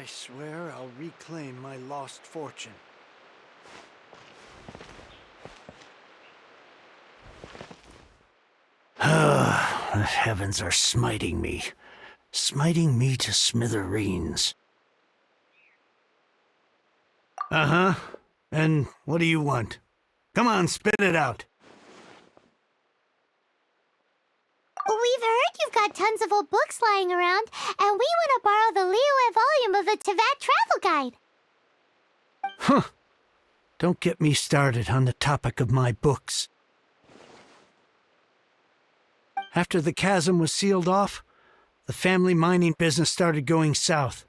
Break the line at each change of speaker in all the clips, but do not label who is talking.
I swear I'll reclaim my lost fortune. The heavens are smiting me to smithereens. Uh-huh. And what do you want? Come on, spit it out.
We've heard you've got tons of old books lying around, and we want to borrow the Liyue volume of the Teyvat Travel Guide.
Huh. Don't get me started on the topic of my books. After the chasm was sealed off, the family mining business started going south.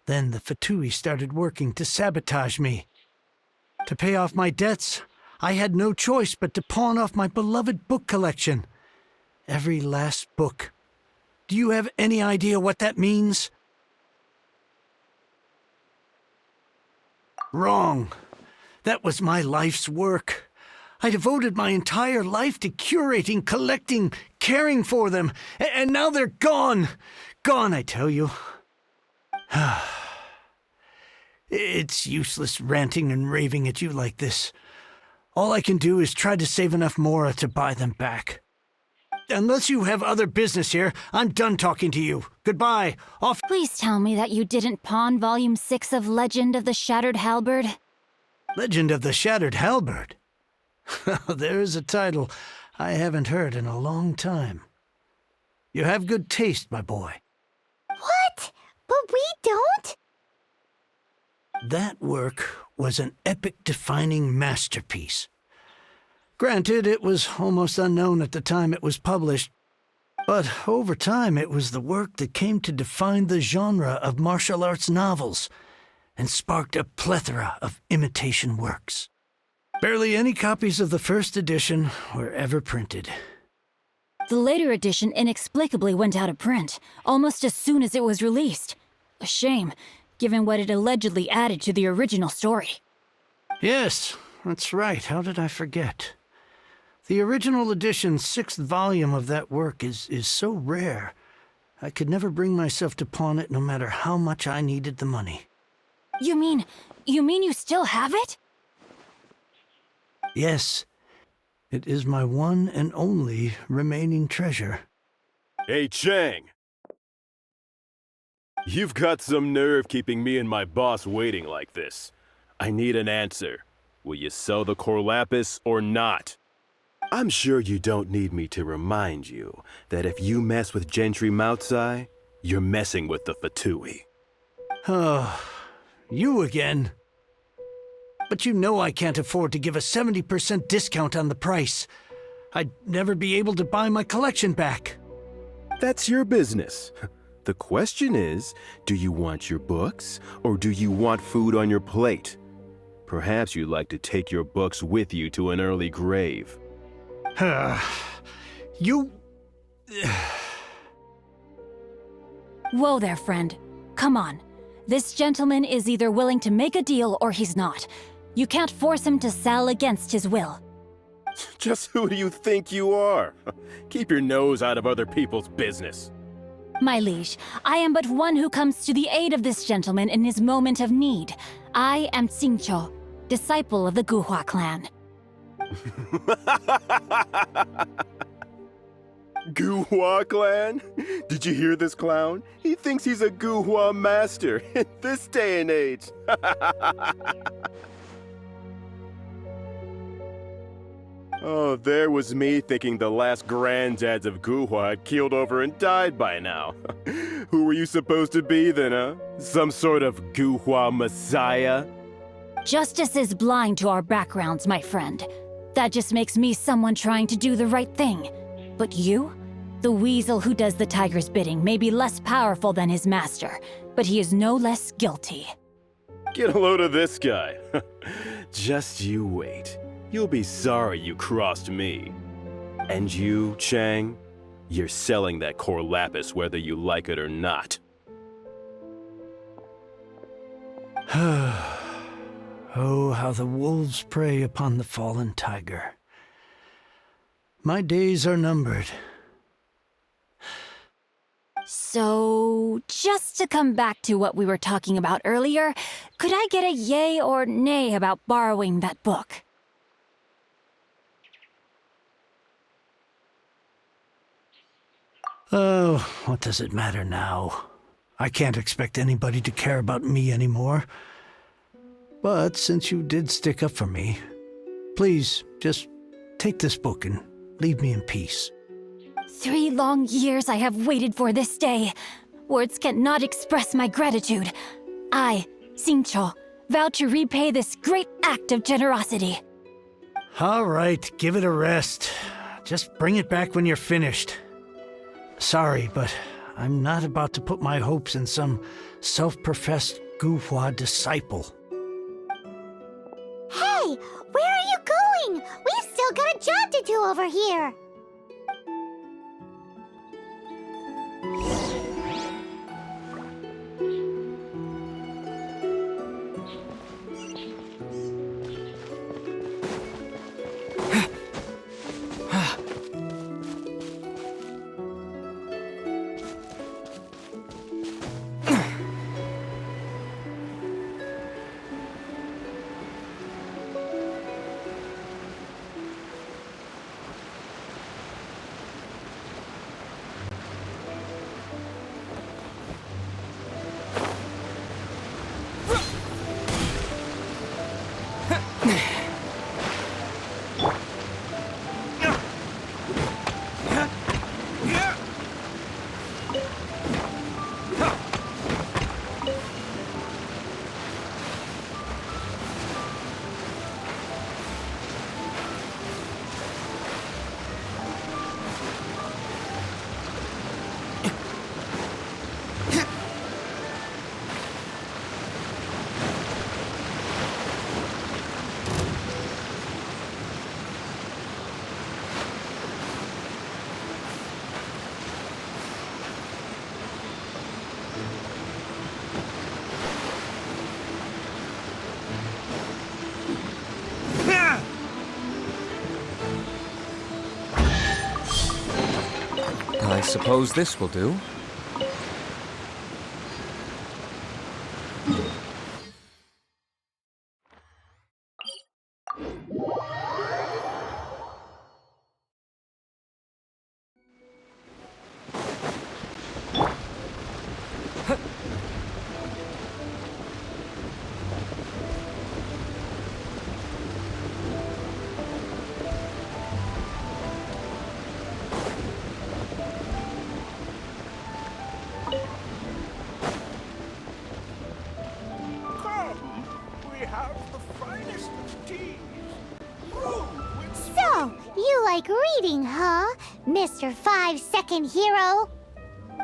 Then the Fatui started working to sabotage me. To pay off my debts, I had no choice but to pawn off my beloved book collection. Every last book. Do you have any idea what that means? Wrong. That was my life's work. I devoted my entire life to curating, collecting, caring for them, and now they're gone. Gone, I tell you. It's useless ranting and raving at you like this. All I can do is try to save enough mora to buy them back. Unless you have other business here, I'm done talking to you. Goodbye. Off.
Please tell me that you didn't pawn Volume 6 of Legend of the Shattered Halberd.
Legend of the Shattered Halberd? There's a title I haven't heard in a long time. You have good taste, my boy.
What? But we don't?
That work was an epic-defining masterpiece. Granted, it was almost unknown at the time it was published, but over time it was the work that came to define the genre of martial arts novels and sparked a plethora of imitation works. Barely any copies of the first edition were ever printed.
The later edition inexplicably went out of print, almost as soon as it was released. A shame, given what it allegedly added to the original story.
Yes, that's right. How did I forget? The original edition's 6th volume of that work is so rare, I could never bring myself to pawn it no matter how much I needed the money.
You mean you still have it?
Yes, it is my one and only remaining treasure.
Hey, Chang! You've got some nerve keeping me and my boss waiting like this. I need an answer. Will you sell the core lapis or not? I'm sure you don't need me to remind you that if you mess with Gentry Moutsai, you're messing with the Fatui.
Oh, you again. But you know I can't afford to give a 70% discount on the price. I'd never be able to buy my collection back.
That's your business. The question is, do you want your books, or do you want food on your plate? Perhaps you'd like to take your books with you to an early grave.
You...
Whoa there, friend. Come on. This gentleman is either willing to make a deal or he's not. You can't force him to sell against his will.
Just who do you think you are? Keep your nose out of other people's business.
My liege, I am but one who comes to the aid of this gentleman in his moment of need. I am Xingqiu, disciple of the Guhua clan.
Guhua clan? Did you hear this clown? He thinks he's a Guhua master in this day and age. Oh, there was me thinking the last granddads of Guhua had keeled over and died by now. Who were you supposed to be then, huh? Some sort of Guhua messiah?
Justice is blind to our backgrounds, my friend. That just makes me someone trying to do the right thing. But you? The weasel who does the tiger's bidding may be less powerful than his master, but he is no less guilty.
Get a load of this guy. Just you wait. You'll be sorry you crossed me. And you, Chang, you're selling that core lapis whether you like it or not.
Oh, how the wolves prey upon the fallen tiger. My days are numbered.
So, just to come back to what we were talking about earlier, could I get a yay or nay about borrowing that book?
Oh, what does it matter now? I can't expect anybody to care about me anymore. But since you did stick up for me, please, just take this book and leave me in peace.
3 long years I have waited for this day. Words cannot express my gratitude. I, Xingqiu, vow to repay this great act of generosity.
All right, give it a rest. Just bring it back when you're finished. Sorry, but I'm not about to put my hopes in some self-professed Guhua disciple.
Hey, where are you going? We've still got a job to do over here.
I suppose this will do.
So, you like reading, huh, Mr. 5-second hero?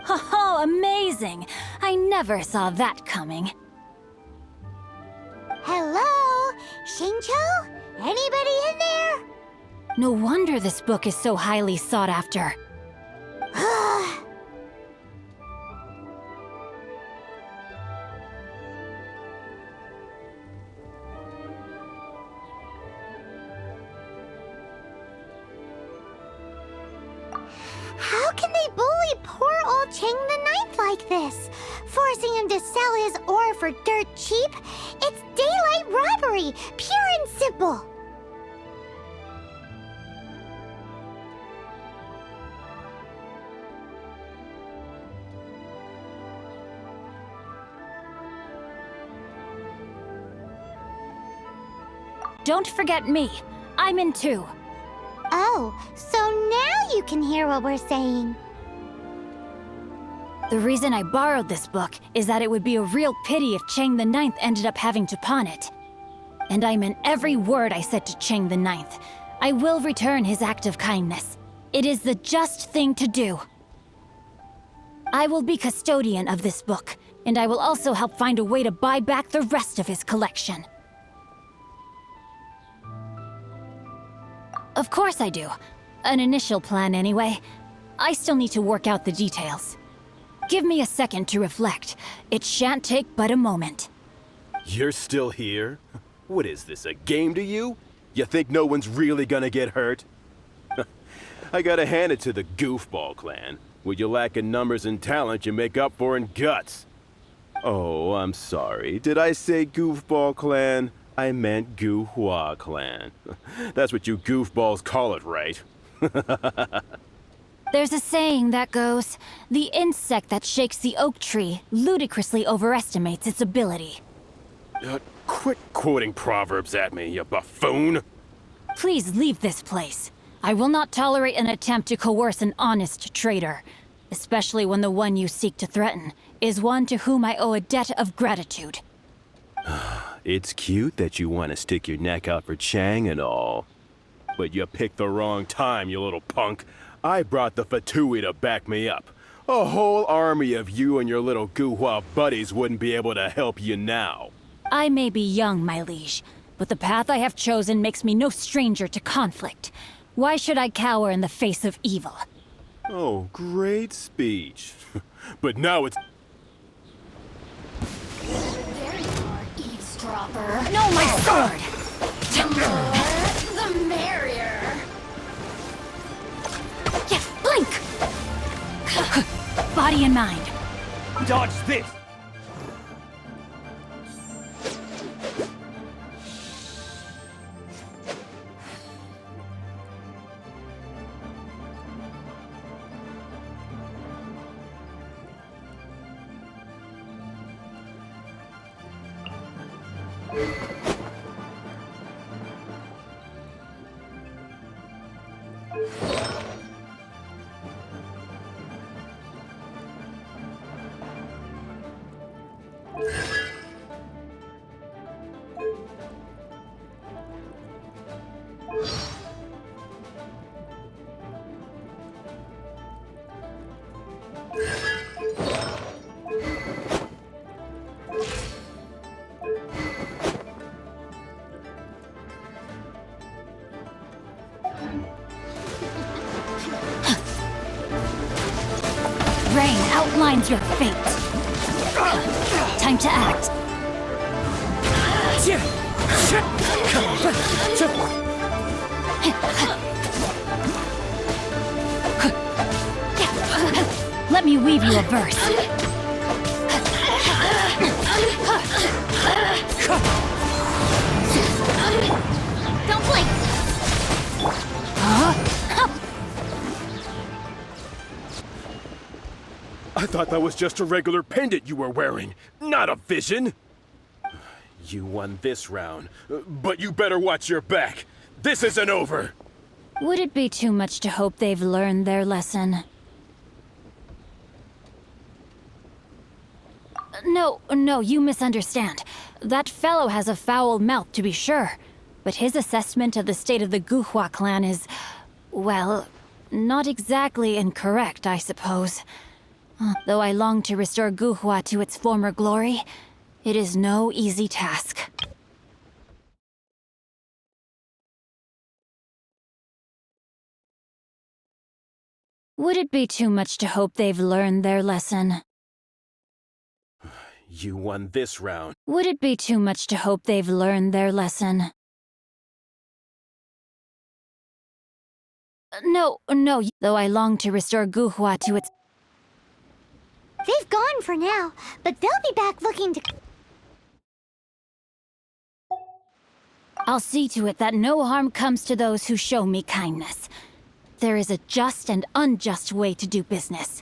Oh, amazing! I never saw that coming.
Hello? Xingqiu? Anybody in there?
No wonder this book is so highly sought after.
How can they bully poor old Cheng the Ninth like this? Forcing him to sell his ore for dirt cheap? It's daylight robbery, pure and simple.
Don't forget me. I'm in too.
Oh, so now you can hear what we're saying.
The reason I borrowed this book is that it would be a real pity if Cheng the Ninth ended up having to pawn it. And I meant every word I said to Cheng the Ninth. I will return his act of kindness. It is the just thing to do. I will be custodian of this book, and I will also help find a way to buy back the rest of his collection. Of course I do. An initial plan anyway. I still need to work out the details. Give me a second to reflect. It shan't take but a moment.
You're still here? What is this, a game to you? You think no one's really gonna get hurt? I gotta hand it to the Goofball clan. What you lack in numbers and talent, you make up for in guts. Oh, I'm sorry. Did I say Goofball Clan? I meant Gu-Hua Clan. That's what you goofballs call it, right?
There's a saying that goes, the insect that shakes the oak tree ludicrously overestimates its ability.
Quit quoting proverbs at me, you buffoon!
Please leave this place. I will not tolerate an attempt to coerce an honest trader, especially when the one you seek to threaten is one to whom I owe a debt of gratitude.
It's cute that you want to stick your neck out for Chang and all. But you picked the wrong time, you little punk. I brought the Fatui to back me up. A whole army of you and your little Gu-Hua buddies wouldn't be able to help you now.
I may be young, my liege, but the path I have chosen makes me no stranger to conflict. Why should I cower in the face of evil?
Oh, great speech. But now it's...
There you are, eavesdropper.
No, my sword!
The more, the merrier.
Yeah, blink! Body and mind.
Dodge this!
Rain outlines your fate. Time to act. Let me weave you a verse.
Don't blink.
I thought that was just a regular pendant you were wearing, not a vision. You won this round, but you better watch your back. This isn't over.
Would it be too much to hope they've learned their lesson? No, you misunderstand. That fellow has a foul mouth, to be sure. But his assessment of the state of the Gu-Hua clan is, well, not exactly incorrect, I suppose. Though I long to restore Gu-Hua to its former glory, it is no easy task. Would it be too much to hope they've learned their lesson?
You won this round.
Would it be too much to hope they've learned their lesson? No, though I long to restore Gu-Hua to its...
They've gone for now, but they'll be back looking to...
I'll see to it that no harm comes to those who show me kindness. There is a just and unjust way to do business,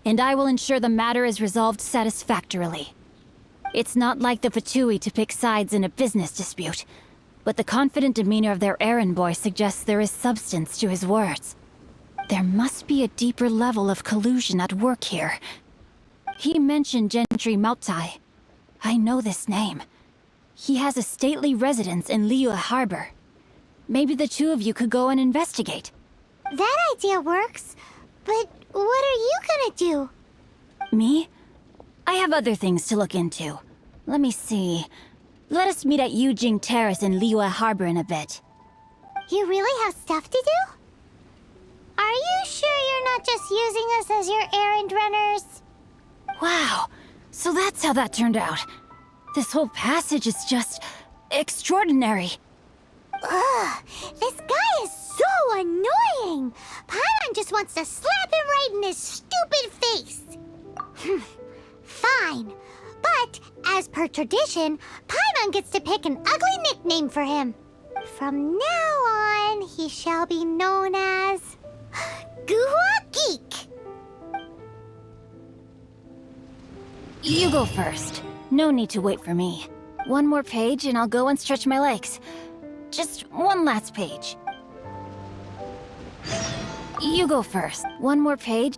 and I will ensure the matter is resolved satisfactorily. It's not like the Fatui to pick sides in a business dispute, but the confident demeanor of their errand boy suggests there is substance to his words. There must be a deeper level of collusion at work here. He mentioned Gentry Maotai. I know this name. He has a stately residence in Liyue Harbor. Maybe the two of you could go and investigate.
That idea works, but what are you gonna do?
Me? I have other things to look into. Let me see. Let us meet at Yujing Terrace in Liyue Harbor in a bit.
You really have stuff to do? Are you sure you're not just using us as your errand runners?
Wow, so that's how that turned out. This whole passage is just... extraordinary.
Ugh, this guy is so annoying! Paimon just wants to slap him right in his stupid face. Fine. But, as per tradition, Paimon gets to pick an ugly nickname for him. From now on, he shall be known as... Guhua Geek.
You go first. No need to wait for me. One more page and I'll go and stretch my legs. Just one last page. You go first. One more page.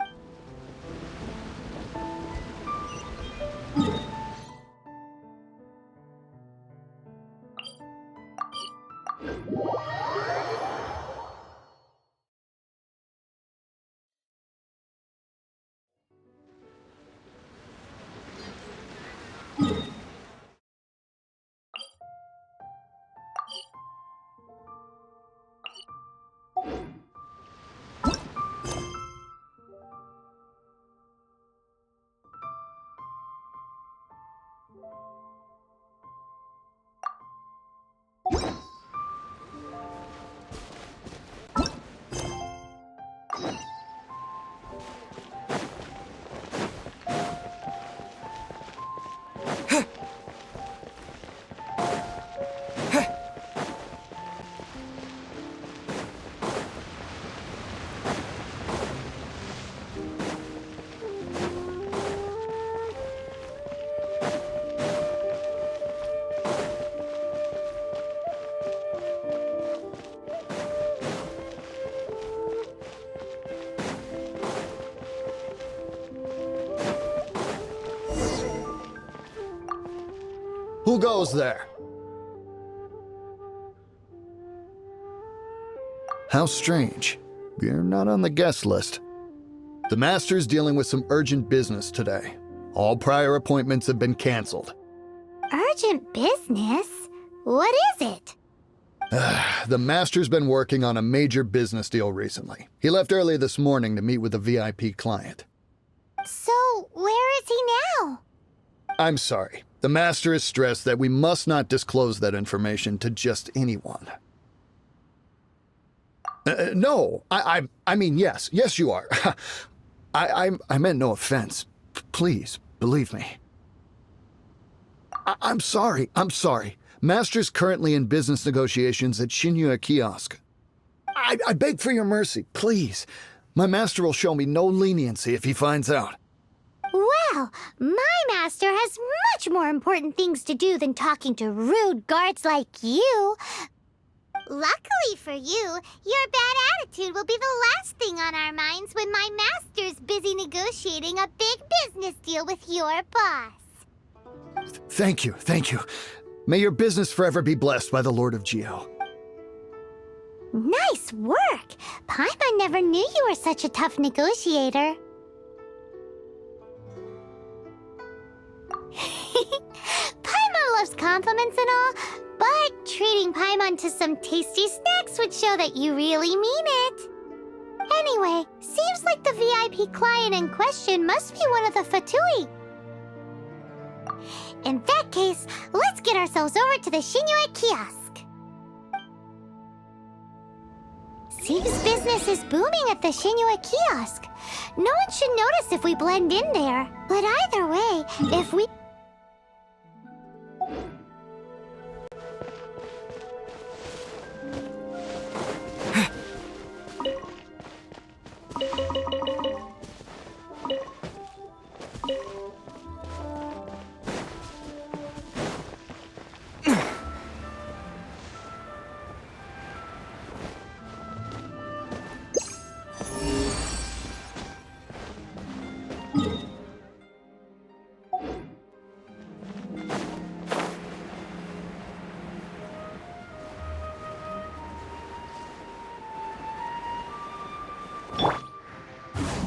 Who goes there? How strange. You're not on the guest list. The Master's dealing with some urgent business today. All prior appointments have been canceled.
Urgent business? What is it?
The Master's been working on a major business deal recently. He left early this morning to meet with a VIP client.
So, where is he now?
I'm sorry. The Master is stressed that we must not disclose that information to just anyone. No, I mean, yes. Yes, you are. I meant no offense. Please, believe me. I'm sorry. Master's currently in business negotiations at Shinya Kiosk. I beg for your mercy, please. My master will show me no leniency if he finds out.
Well, my master has much more important things to do than talking to rude guards like you. Luckily for you, your bad attitude will be the last thing on our minds when my master's busy negotiating a big business deal with your boss.
Thank you. May your business forever be blessed by the Lord of Geo.
Nice work! Paimon never knew you were such a tough negotiator. Paimon loves compliments and all, but treating Paimon to some tasty snacks would show that you really mean it. Anyway, seems like the VIP client in question must be one of the Fatui. In that case, let's get ourselves over to the Shinya Kiosk. Seems business is booming at the Shinya Kiosk. No one should notice if we blend in there. But either way, if we...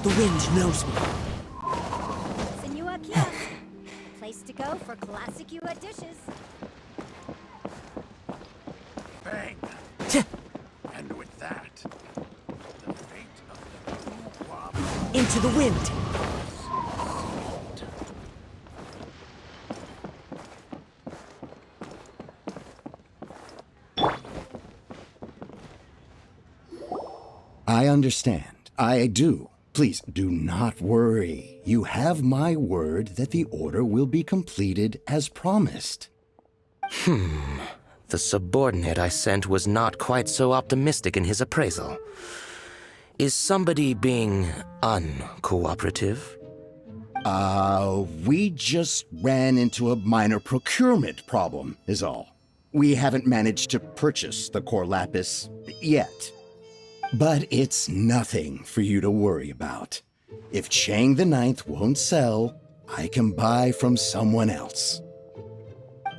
The wind knows me.
Senua Kiosk. Place to go for classic Yua dishes.
Bang! And with that, the fate of the Bookworm
Into the wind.
I understand. I do. Please do not worry. You have my word that the order will be completed as promised.
The subordinate I sent was not quite so optimistic in his appraisal. Is somebody being uncooperative?
We just ran into a minor procurement problem, is all. We haven't managed to purchase the core lapis yet. But it's nothing for you to worry about. If Chang the Ninth won't sell, I can buy from someone else.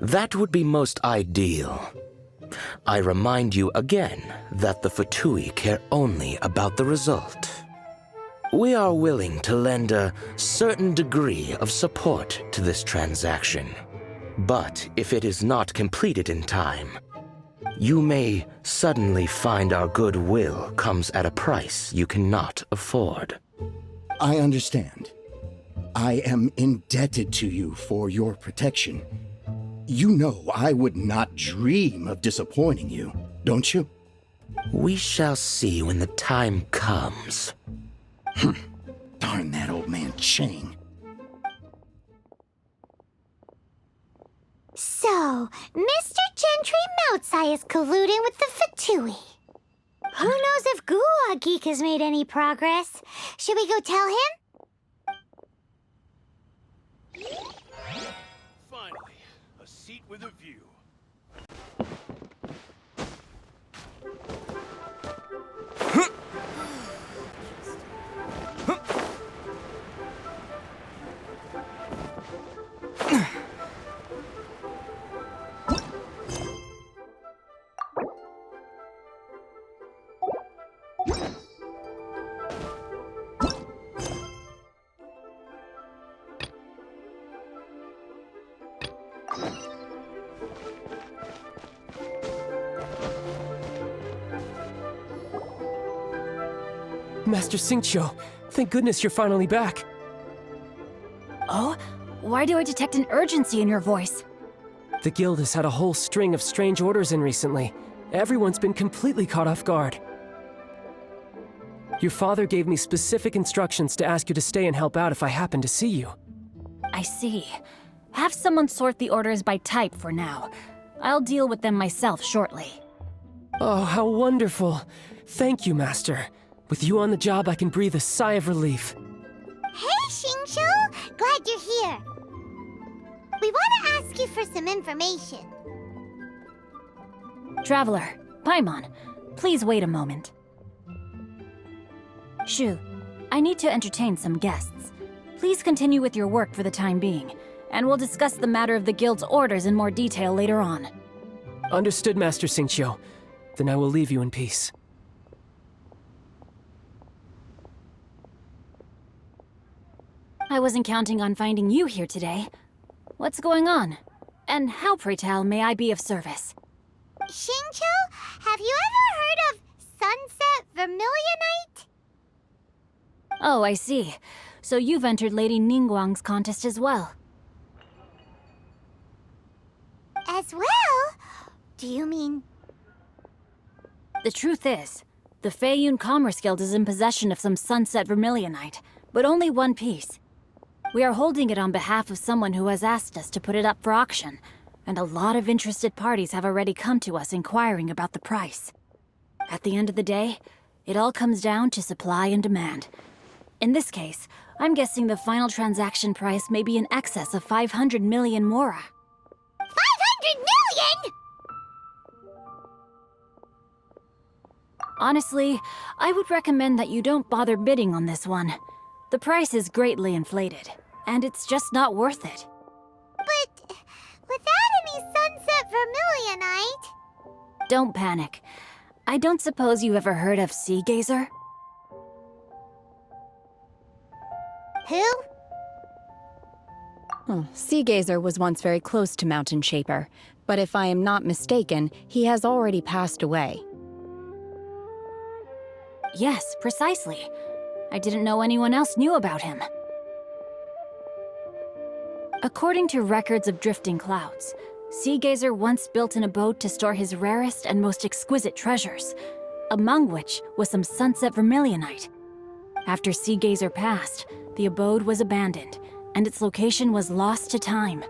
That would be most ideal. I remind you again that the Fatui care only about the result. We are willing to lend a certain degree of support to this transaction. But if it is not completed in time, you may suddenly find our goodwill comes at a price you cannot afford.
I understand. I am indebted to you for your protection. You know I would not dream of disappointing you, don't you?
We shall see when the time comes.
Darn that old man Chang.
So, Mr. Gentry Moutsai is colluding with the Fatui. Who knows if Gua Geek has made any progress? Should we go tell him?
Finally, a seat with a view.
Master Xingqiu, thank goodness you're finally back.
Oh? Why do I detect an urgency in your voice?
The guild has had a whole string of strange orders in recently. Everyone's been completely caught off guard. Your father gave me specific instructions to ask you to stay and help out if I happen to see you.
I see. Have someone sort the orders by type for now. I'll deal with them myself shortly.
Oh, how wonderful. Thank you, Master. With you on the job, I can breathe a sigh of relief.
Hey, Xingqiu! Glad you're here. We want to ask you for some information.
Traveler, Paimon, please wait a moment. Shu, I need to entertain some guests. Please continue with your work for the time being, and we'll discuss the matter of the guild's orders in more detail later on.
Understood, Master Xingqiu. Then I will leave you in peace.
I wasn't counting on finding you here today. What's going on? And how, pray tell, may I be of service?
Xingqiu, have you ever heard of Sunset Vermilionite?
Oh, I see. So you've entered Lady Ningguang's contest as well.
As well? Do you mean...
The truth is, the Feiyun Commerce Guild is in possession of some Sunset Vermilionite, but only one piece. We are holding it on behalf of someone who has asked us to put it up for auction, and a lot of interested parties have already come to us inquiring about the price. At the end of the day, it all comes down to supply and demand. In this case, I'm guessing the final transaction price may be in excess of 500 million mora.
500 million?!
Honestly, I would recommend that you don't bother bidding on this one. The price is greatly inflated, and it's just not worth it.
But without any Sunset Vermilionite...
Don't panic. I don't suppose you ever heard of Sea Gazer?
Who?
Sea Gazer was once very close to Mountain Shaper, but if I am not mistaken, he has already passed away.
Yes, precisely. I didn't know anyone else knew about him. According to records of drifting clouds, Sea Gazer once built an abode to store his rarest and most exquisite treasures. among which was some sunset vermilionite. After Sea Gazer passed, the abode was abandoned, and its location was lost to time.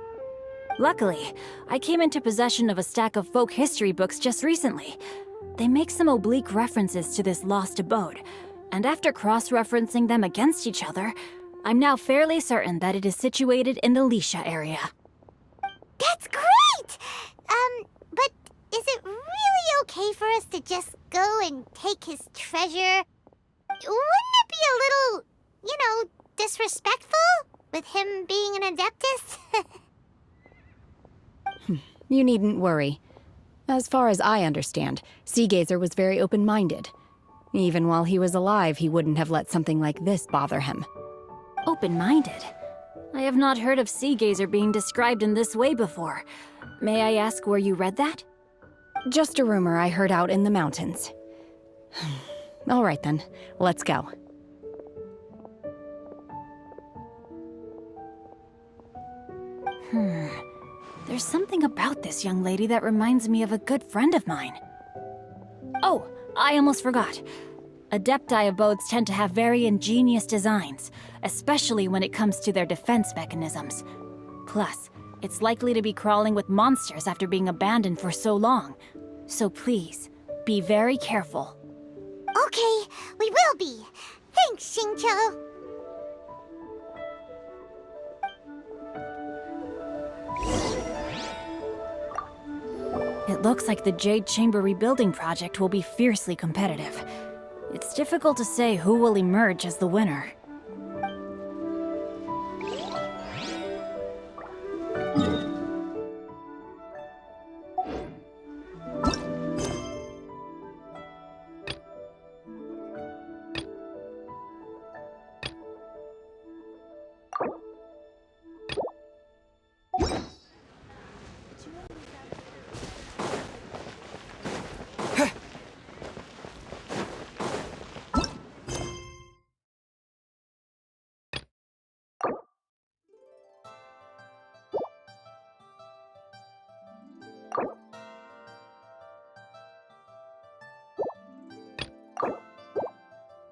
Luckily, I came into possession of a stack of folk history books just recently. They make some oblique references to this lost abode, and after cross-referencing them against each other, I'm now fairly certain that it is situated in the Lisha area.
That's great! But is it really okay for us to just go and take his treasure? Wouldn't it be a little, disrespectful with him being an Adeptus?
You needn't worry. As far as I understand, Sea Gazer was very open-minded. Even while he was alive, he wouldn't have let something like this bother him.
Open-minded? I have not heard of Sea Gazer being described in this way before. May I ask where you read that?
Just a rumor I heard out in the mountains. All right then, let's go.
There's something about this young lady that reminds me of a good friend of mine. Oh, I almost forgot. Adepti abodes tend to have very ingenious designs, especially when it comes to their defense mechanisms. Plus, it's likely to be crawling with monsters after being abandoned for so long. So please, be very careful.
Okay, we will be. Thanks, Xingqiu.
It looks like the Jade Chamber rebuilding project will be fiercely competitive. It's difficult to say who will emerge as the winner.